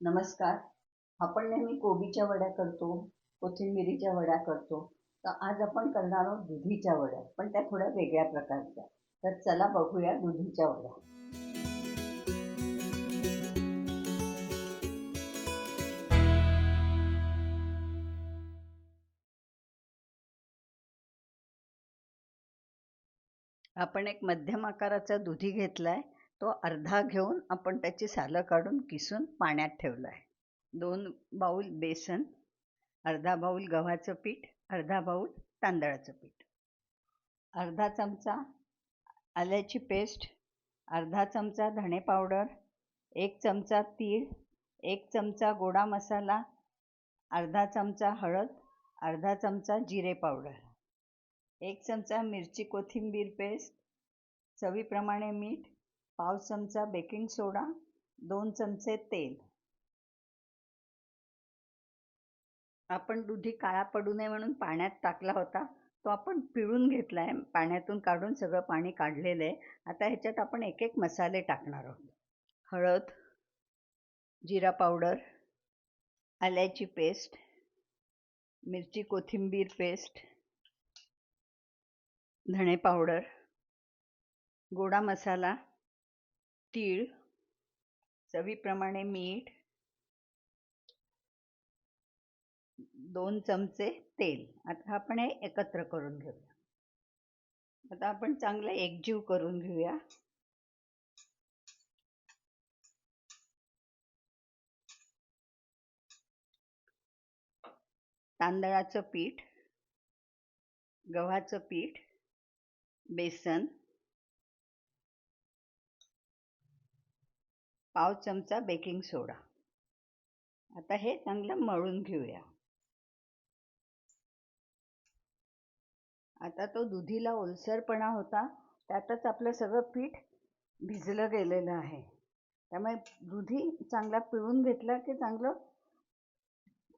नमस्कार. आपण नेहमी कोबीच्या वड्या करतो, कोथिंबिरीच्या वड्या करतो. तर आज आपण करणार आहोत दुधीच्या वड्या, पण त्या थोड्या वेगळ्या प्रकारच्या. तर चला बघूया दुधीच्या वड्या. आपण एक मध्यम आकाराचा दुधी घेतलाय. तो अर्धा घेऊन आपण त्याची सालं काढून किसून पाण्यात ठेवलाय. 2 बाउल बेसन, अर्धा बाउल गव्हाचं पीठ, अर्धा बाउल तांदळाचं पीठ, अर्धा चमचा आल्याची पेस्ट, अर्धा चमचा धणे पावडर, 1 चमचा तीळ, 1 चमचा गोडा मसाला, अर्धा चमचा हळद, अर्धा चमचा जिरे पावडर, 1 चमचा मिरची कोथिंबीर पेस्ट, चवीप्रमाणे मीठ, पाव चमचा बेकिंग सोडा, 2 चमचे तेल. आपण दुधी काळा पडू नये म्हणून पाण्यात टाकला होता, तो आपण पिळून घेतलाय. पाण्यातून काढून सगळं पाणी काढलेलं आहे. आता ह्याच्यात आपण एक एक मसाले टाकणार आहोत. हळद, जिरा पावडर, आल्याची पेस्ट, मिरची कोथिंबीर पेस्ट, धणे पावडर, गोडा मसाला, तीळ, चवीप्रमाणे मीठ, 2 चमचे तेल. आता आपण हे एकत्र करून घेऊया. आता आपण चांगलं एकजीव करून घेऊया. तांदळाचं पीठ, गव्हाचं पीठ, बेसन, पाव चमचा बेकिंग सोडा. आता हे चांगलं मळून घेऊया. आता तो दुधीला ओलसरपणा होता, त्यातच आपलं सगळं पीठ भिजलं गेलेलं आहे. त्यामुळे दुधी चांगला पिळून घेतला की चांगलं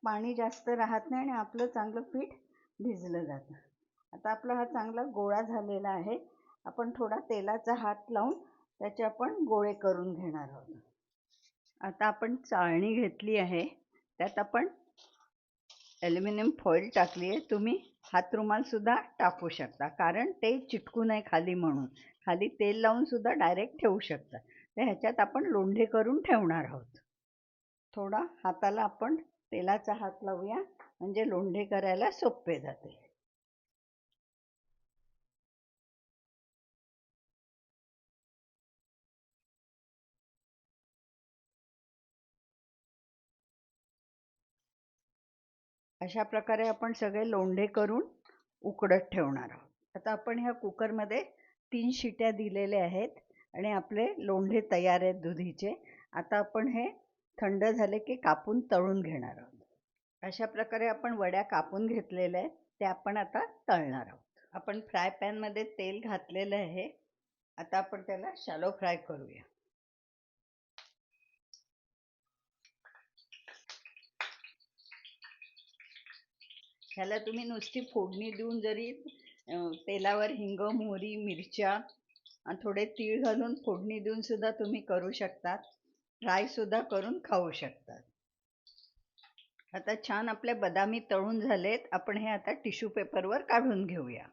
पाणी जास्त राहत नाही आणि आपलं चांगलं पीठ भिजलं जातं. आता आपला हा चांगला गोळा झालेला आहे. आपण थोडा तेलाचा हात लावून त्याचे आपण गोळे करून घेणार आहोत. आता आपण चाळणी घेतली आहे, त्यात आपण ॲल्युमिनियम फॉईल टाकली आहे. तुम्ही हातरुमाल सुद्धा टाकू शकता, कारण ते चिटकू नये खाली म्हणून. खाली तेल लावून सुद्धा डायरेक्ट ठेवू शकता. तर ह्याच्यात आपण लोंढे करून ठेवणार आहोत. थोडा हाताला आपण तेलाचा हात लावूया, म्हणजे लोंढे करायला सोपे जाते. अशा प्रकारे आपण सगळे लोंढे करून उकडत ठेवणार आहोत. आता आपण ह्या कुकरमध्ये 3 शिट्या दिलेल्या आहेत आणि आपले लोंढे तयार आहेत दुधीचे. आता आपण हे थंड झाले की कापून तळून घेणार आहोत. अशा प्रकारे आपण वड्या कापून घेतलेल्या आहेत, ते आपण आता तळणार आहोत. आपण फ्राय पॅनमध्ये तेल घातलेलं आहे. आता आपण त्याला शॅलो फ्राय करूया. ह्याला तुम्ही नुसती फोडणी देऊन जरी तेलावर हिंग, मोहरी, मिरच्या आणि थोडे तीळ घालून फोडणी देऊन सुद्धा तुम्ही करू शकतात. फ्राय सुद्धा करून खाऊ शकतात. आता छान आपले बदामी तळून झालेत. आपण हे आता टिश्यू पेपरवर काढून घेऊया.